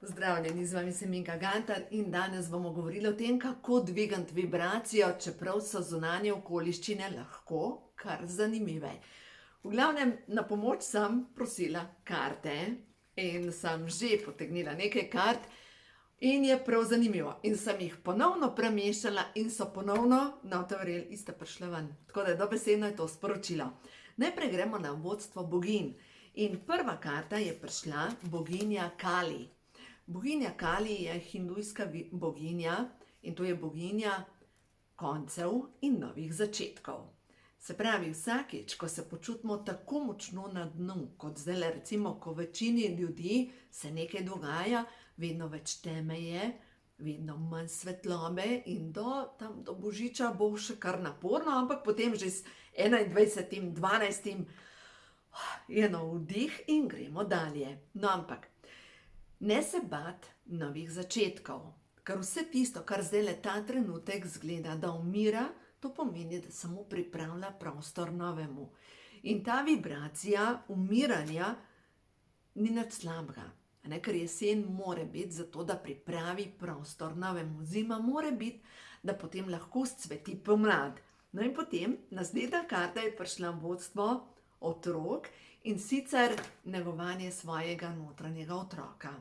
Pozdravljeni, z vami sem Minka Gantar in danes bomo govorili o tem, kako dvigati vibracijo, čeprav so zunanje okoliščine lahko kar zanimive. V glavnem, na pomoč sem prosila karte in sem že potegnila nekaj kart in je prav zanimivo. In sem jih ponovno premešala in so ponovno, no to verjeli, iste prišle ven. Tako da dobesedno je to sporočilo. Najprej gremo na vodstvo boginj. In prva karta je prišla boginja Kali. Boginja Kali je hindujska boginja in to je boginja koncev in novih začetkov. Se pravi, vsakič, ko se počutimo tako močno na dnu, kot zdaj recimo, ko večini ljudi se nekaj dogaja, vedno več teme je, vedno manj svetlobe in do božiča bo še kar naporno, ampak potem že s 21. 12. je nov vdih in gremo dalje. No, ampak ne se bat novih začetkov, ker vse tisto, kar zdaj ta trenutek zgleda, da umira, to pomeni, da samo pripravlja prostor novemu. In ta vibracija umiranja ni nič slabega, ker jesen mora biti zato, da pripravi prostor novemu. Zima mora biti, da potem lahko scveti pomlad. No in potem naslednja karta je prišla vodstvo otrok in sicer negovanje svojega notranjega otroka.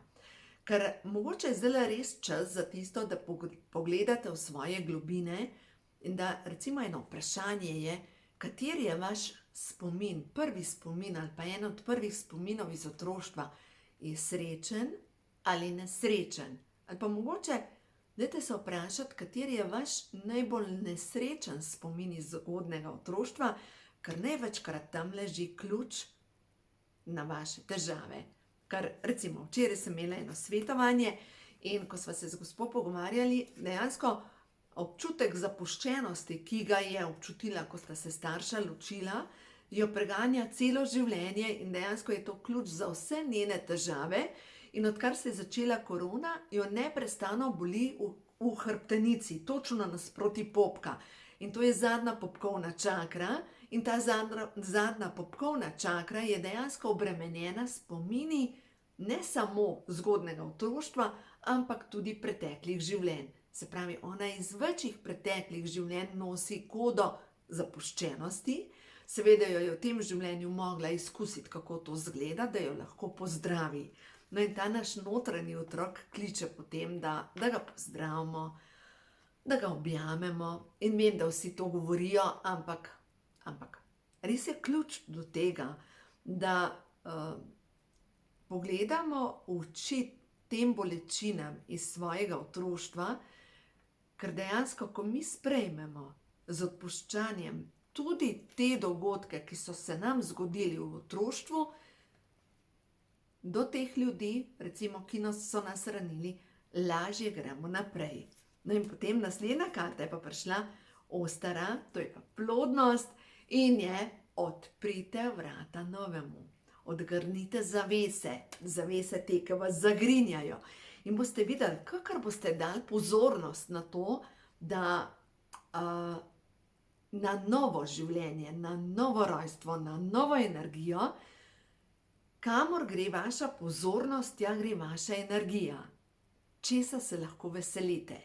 Ker mogoče je zdaj res čas za tisto, da pogledate v svoje globine in da recimo eno vprašanje je, kateri je vaš spomin, prvi spomin ali pa en od prvih spominov iz otroštva, je srečen ali nesrečen. Ali pa mogoče dajte se vprašati, kateri je vaš najbolj nesrečen spomin iz zgodnjega otroštva, ker največkrat tam leži ključ na vaše težave. Ker recimo včeraj sem imela eno svetovanje in ko sva se z gospo pogovarjali, dejansko občutek zapuščenosti, ki ga je občutila, ko sta se starša ločila, jo preganja celo življenje in dejansko je to ključ za vse njene težave. In odkar se je začela korona, jo neprestano boli v hrbtenici, točno nasproti popka. In to je zadnja popkovna čakra in ta zadnja popkovna čakra je dejansko obremenjena s spomini ne samo zgodnjega otroštva, ampak tudi preteklih življenj. Se pravi, ona iz večjih preteklih življenj nosi kodo zapuščenosti, seveda jo je v tem življenju mogla izkusiti, kako to zgleda, da jo lahko pozdravi. No in ta naš notranji otrok kliče potem, da ga pozdravimo, da ga objamemo in vem, da vsi to govorijo, ampak res je ključ do tega, da pogledamo v oči tem bolečinam iz svojega otroštva, ker dejansko, ko mi sprejmemo z odpuščanjem tudi te dogodke, ki so se nam zgodili v otroštvu, do teh ljudi, recimo, ki so nas ranili, lažje gremo naprej. No in potem naslednja karta je pa prišla Ostara, to je pa plodnost in je odprite vrata novemu. Odgrnite zavese te, ki vas zagrinjajo. In boste videli, kakor boste dali pozornost na to, da na novo življenje, na novo rojstvo, na novo energijo, kamor gre vaša pozornost, tja gre vaša energija. Česa se lahko veselite?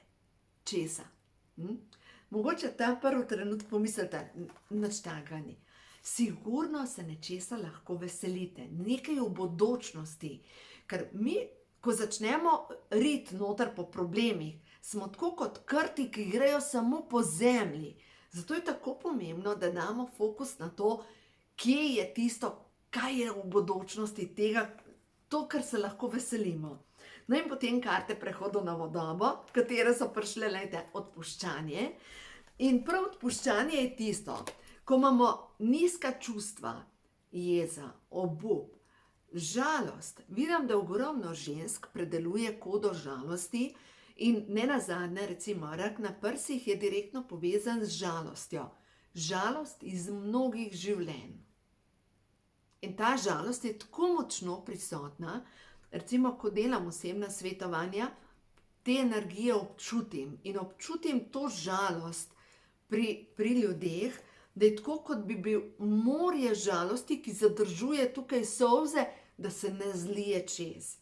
Česa? Mogoče ta prvi trenutek pomislite, nič takega ni. Sigurno se nečesa lahko veselite, nekaj v bodočnosti, ker mi, ko začnemo riti noter po problemih, smo tako kot krti, ki grejo samo po zemlji. Zato je tako pomembno, da damo fokus na to, kje je tisto, kaj je v bodočnosti tega, to, kar se lahko veselimo. No in potem karte prehodu na novodobo, katere so prišle, odpuščanje. In prav odpuščanje je tisto, ko imamo nizka čustva, jeza, obup, žalost. Vidim, da ogromno žensk predeluje kodo žalosti in nenazadnje, recimo, rak na prsih je direktno povezan z žalostjo. Žalost iz mnogih življenj. In ta žalost je tako močno prisotna, recimo, ko delam osebna svetovanja, te energije občutim in občutim to žalost pri ljudeh, da je tako, kot bi bil morje žalosti, ki zadržuje tukaj solze, da se ne zlije čez.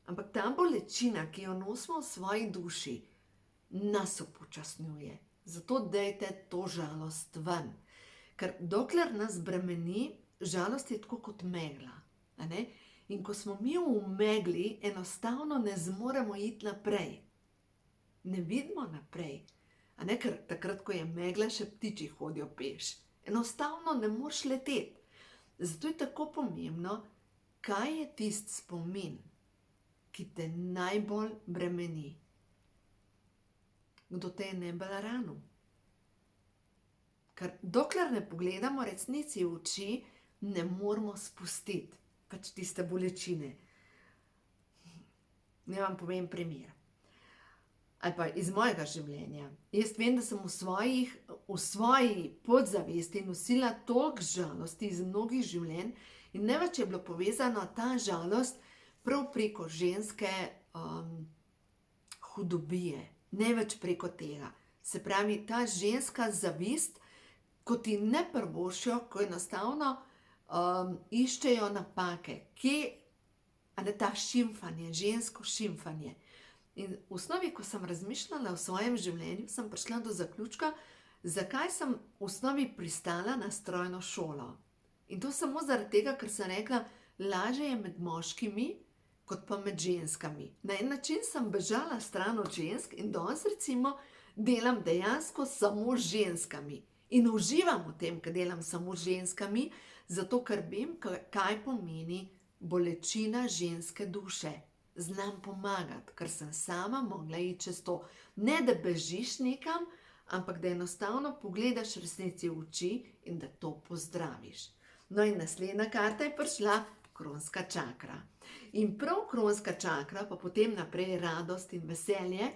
Ampak ta bolečina, ki jo nosimo v svoji duši, nas upočasnjuje. Zato dajte to žalost ven. Ker dokler nas bremeni, žalost je tako kot megla. A ne? In ko smo mi v megli, enostavno ne zmoremo iti naprej. Ne vidimo naprej. A ne? Ker takrat, ko je megla, še ptiči hodijo peš. Enostavno ne moreš leteti. Zato je tako pomembno, kaj je tisti spomin, ki te najbolj bremeni. Kdo te je najbolj ranil? Ker dokler ne pogledamo resnici v oči, ne moramo spustiti pač tiste bolečine. Naj vam povem primer. Ali pa iz mojega življenja. Jaz vem, da sem v svoji podzavesti nosila toliko žalosti iz mnogih življenj in največ je bilo povezano ta žalost prav preko ženske hudobije. Največ preko tega. Se pravi, ta ženska zavist, ko ti ne prvošijo, ko enostavno iščejo napake. Kje, a ne ta šimfanje, žensko šimfanje. In v osnovi, ko sem razmišljala o svojem življenju, sem prišla do zaključka, zakaj sem v osnovi pristala na strojno šolo. In to samo zaradi tega, ker sem rekla, lažje je med moškimi, kot pa med ženskami. Na en način sem bežala stran od žensk in danes recimo delam dejansko samo z ženskami. In uživam v tem, ker delam samo z ženskami, zato ker vem, kaj pomeni bolečina ženske duše. Znam pomagati, ker sem sama mogla iti čez to. Ne, da bežiš nekam, ampak da enostavno pogledaš resnici v oči in da to pozdraviš. No in naslednja karta je prišla, kronska čakra. In prav kronska čakra, pa potem naprej radost in veselje,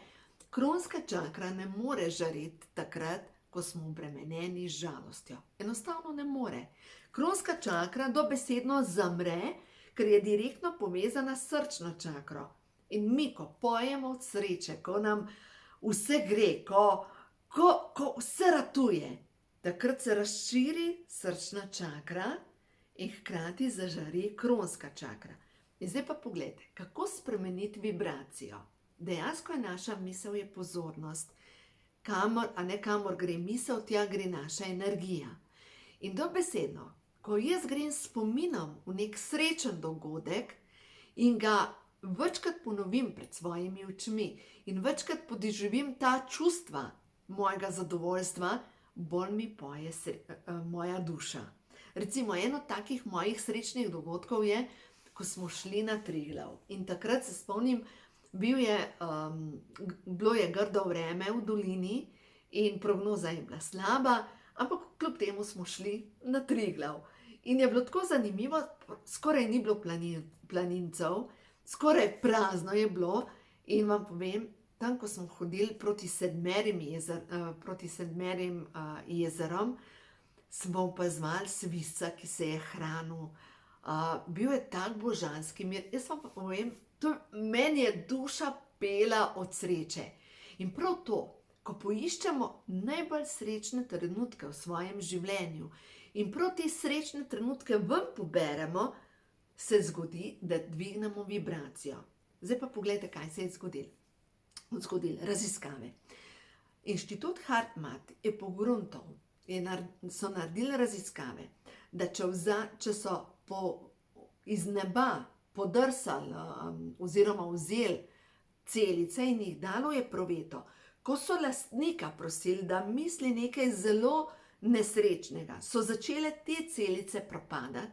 kronska čakra ne more žareti takrat, ko smo obremenjeni z žalostjo. Enostavno ne more. Kronska čakra dobesedno zamre, ker je direktno povezana s srčno čakro. In mi, ko pojemo od sreče, ko nam vse gre, ko vse ratuje, takrat se razširi srčna čakra in hkrati zažari kronska čakra. In zdaj pa pogledajte, kako spremeniti vibracijo. Dejansko je naša misel je pozornost. Kamor gre misel, tja gre naša energija. In dobesedno, ko jaz grem s spominom v nek srečen dogodek in ga večkrat ponovim pred svojimi očmi in večkrat podoživim ta čustva mojega zadovoljstva, bolj mi poje moja duša. Recimo, eno takih mojih srečnih dogodkov je, ko smo šli na Triglav. In takrat se spomnim, bilo je grdo vreme v dolini in prognoza je bila slaba, ampak kljub temu smo šli na Triglav. In je bilo tako zanimivo, skoraj ni bilo planincev, skoraj prazno je bilo in vam povem, tam, ko smo hodili proti sedmerim jezerom, smo opazovali svizca, ki se je hranil. Bil je tak božanski mir. Jaz vam pa povem, meni je duša pela od sreče. In prav to, ko poiščemo najbolj srečne trenutke v svojem življenju in prav te srečne trenutke ven poberemo, se zgodi, da dvignemo vibracijo. Zdaj pa pogledajte, kaj se je zgodilo. Raziskave. Inštitut HeartMath je pogruntal, so naredili raziskave, da če so iz neba podrsali oziroma vzeli celice in jih dalo je proveto, ko so lastnika prosili, da misli nekaj zelo nesrečnega, so začele te celice propadati,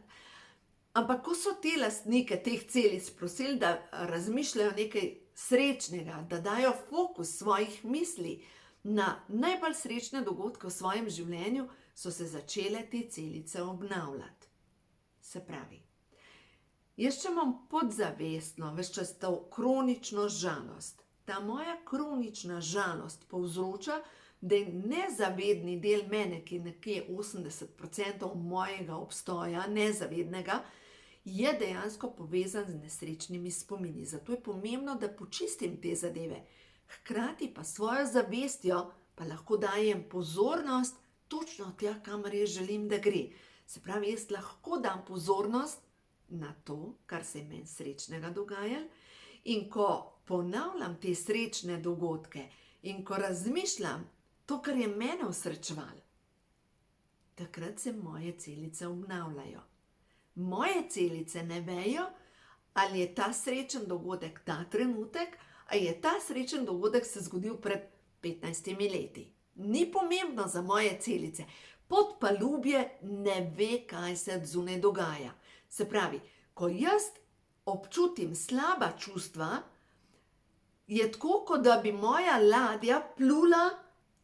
ampak ko so te lastnike teh celic prosili, da razmišljajo nekaj srečnega, da dajo fokus svojih misli na najbolj srečne dogodke v svojem življenju, so se začele te celice obnavljati. Se pravi, jaz če imam podzavestno, ves čas to kronično žalost, ta moja kronična žalost povzroča, da je nezavedni del mene, ki je nekje 80% mojega obstoja, nezavednega, je dejansko povezan z nesrečnimi spomini. Zato je pomembno, da počistim te zadeve. Hkrati pa svojo zavestjo pa lahko dajem pozornost točno tja, kamor jaz želim, da gre. Se pravi, jaz lahko dam pozornost na to, kar se je meni srečnega dogajalo, In ko ponavljam te srečne dogodke in ko razmišljam to, kar je mene osrečevalo, takrat se moje celice obnavljajo. Moje celice ne vejo, ali je ta srečen dogodek ta trenutek, ali je ta srečen dogodek se zgodil pred 15 leti. Ni pomembno za moje celice. Podpalubje ne ve, kaj se zunaj dogaja. Se pravi, ko jaz občutim slaba čustva, je tako, kot da bi moja ladja plula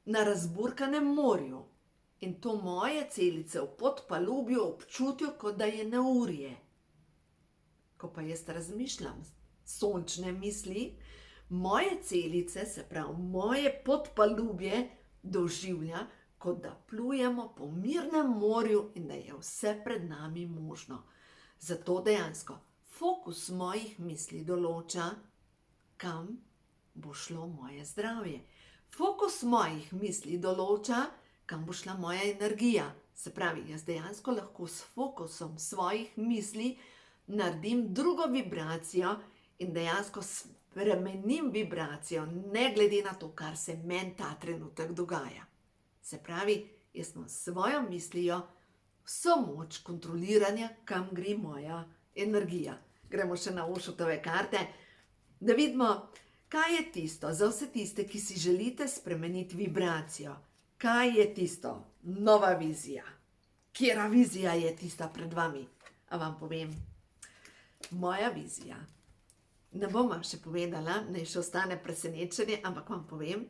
na razburkanem morju. In to moje celice v podpalubju občutijo, kot da je neurje. Ko pa jaz razmišljam sončne misli, moje celice, se pravi moje podpalubje, doživlja, kot da plujemo po mirnem morju in da je vse pred nami možno. Zato dejansko fokus mojih misli določa, kam bo šlo moje zdravje. Fokus mojih misli določa, kam bo šla moja energija. Se pravi, jaz dejansko lahko s fokusom svojih misli naredim drugo vibracijo in dejansko spremenim vibracijo, ne glede na to, kar se meni ta trenutek dogaja. Se pravi, jaz imam svojo mislijo vso moč kontroliranja, kam gre moja energija. Gremo še na Oshutove karte, da vidimo, kaj je tisto za vse tiste, ki si želite spremeniti vibracijo. Kaj je tisto? Nova vizija. Katera vizija je tista pred vami? A vam povem? Moja vizija. Ne bom vam še povedala, naj še ostane presenečenje, ampak vam povem,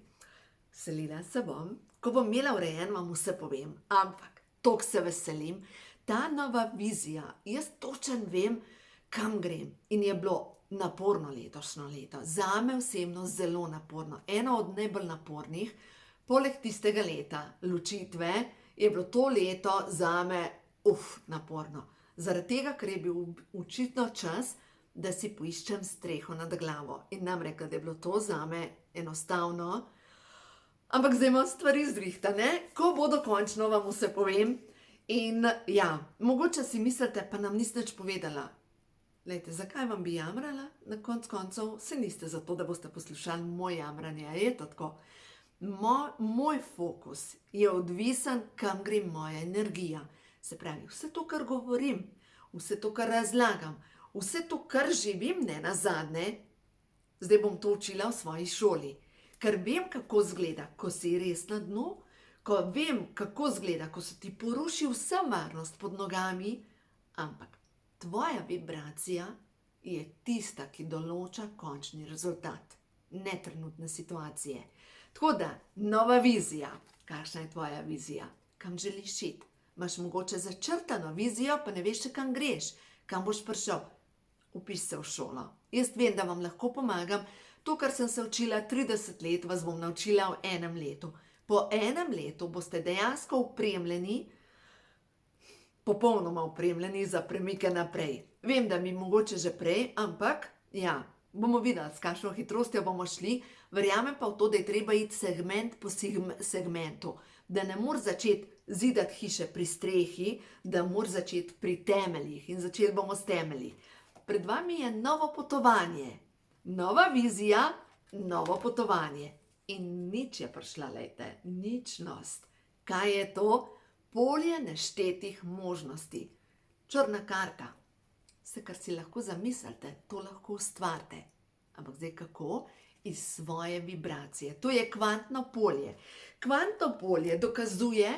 veselila se bom. Ko bom imela urejen, vam vse povem. Ampak toliko se veselim. Ta nova vizija, jaz točno vem, kam grem. In je bilo naporno letošnjo leto. Zame osebno zelo naporno. Eno od najbolj napornih. Poleg tistega leta ločitve je bilo to leto zame naporno. Zaradi tega, ker je bil očitno čas, da si poiščem streho nad glavo. In nam rekla, da je bilo to zame enostavno. Ampak zdaj imam stvari zrihtane, ko bo dokončno vam vse povem. In ja, mogoče si mislite, pa nam niste nič povedala. Glejte, zakaj vam bi jamrala? Na koncu koncev se niste zato, da boste poslušali moj jamranje. Je to tako? Moj fokus je odvisen, kam gre moja energija. Se pravi, vse to, kar govorim, vse to, kar razlagam, vse to, kar živim, ne nazadnje, zdaj bom to učila v svoji šoli. Ker vem, kako zgleda, ko si res na dnu, ko vem, kako zgleda, ko se ti poruši vsa varnost pod nogami, ampak tvoja vibracija je tista, ki določa končni rezultat, ne trenutne situacije. Tako da, nova vizija. Kakšna je tvoja vizija? Kam želiš iti? Imaš mogoče začrtano vizijo, pa ne veš, kam greš. Kam boš prišel? Vpiš se v šolo. Jaz vem, da vam lahko pomagam. To, kar sem se učila 30 let, vas bom naučila v enem letu. Po enem letu boste dejansko opremljeni, popolnoma opremljeni za premike naprej. Vem, da mi mogoče že prej, ampak ja, bomo videli, s kakšno hitrostjo bomo šli. Verjamem pa v to, da je treba iti segment po segmentu. Da ne moreš začeti zidati hiše pri strehi, da moraš začeti pri temeljih. In začeli bomo s temelji. Pred vami je novo potovanje. Nova vizija, novo potovanje. In nič je prišla, lejte, ničnost. Kaj je to? Polje neštetih možnosti. Črna karta. Vse, kar si lahko zamislite, to lahko ustvarite. Ampak zdaj kako? Iz svoje vibracije. To je kvantno polje. Kvantno polje dokazuje,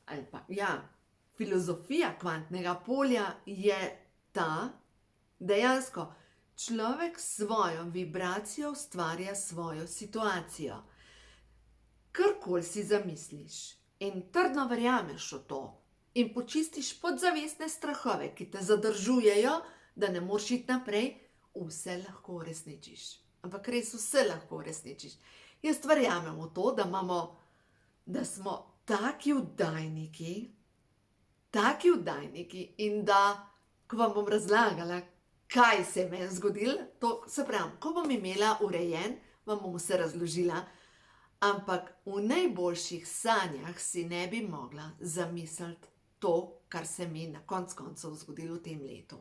ali pa ja, filozofija kvantnega polja je ta, dejansko človek s svojo vibracijo ustvarja svojo situacijo. Karkoli si zamisliš in trdno verjameš v to in počistiš podzavestne strahove, ki te zadržujejo, da ne moreš iti naprej, vse lahko uresničiš. Ampak res vse lahko uresničiš. Jaz verjamem v to, da smo taki vdajniki in da, ko vam bom razlagala, kaj se je meni zgodilo, to se pravi, ko bom imela urejen, vam bom vse razložila, ampak v najboljših sanjah si ne bi mogla zamisliti to, kar se mi na koncu koncev zgodilo v tem letu.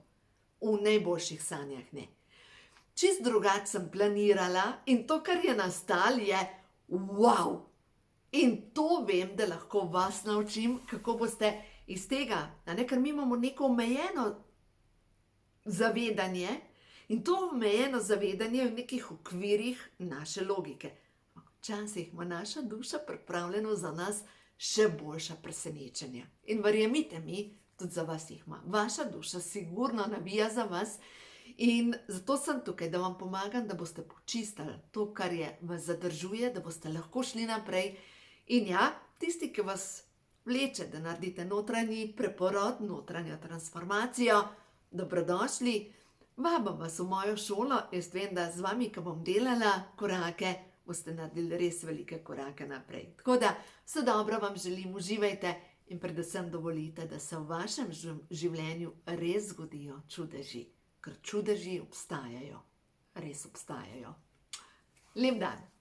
V najboljših sanjah ne. čist drugače sem planirala in to, kar je nastalo, je wow. In to vem, da lahko vas naučim, kako boste iz tega, ker mi imamo neko omejeno zavedanje in to omejeno zavedanje je v nekih okvirih naše logike. Včasih ima naša duša pripravljeno za nas še boljša presenečenja. In verjemite mi, tudi za vas jih ima. Vaša duša sigurno navija za vas in zato sem tukaj, da vam pomagam, da boste počistili to, kar vas zadržuje, da boste lahko šli naprej. In ja, tisti, ki vas vleče, da naredite notranji preporod, notranjo transformacijo, dobrodošli. Vabim vas v mojo šolo, jaz vem, da z vami, ki bom delala korake, boste naredili res velike korake naprej. Tako da vse dobro vam želim, uživajte in predvsem dovolite, da se v vašem življenju res zgodijo čudeži, ker čudeži obstajajo, res obstajajo. Lep dan!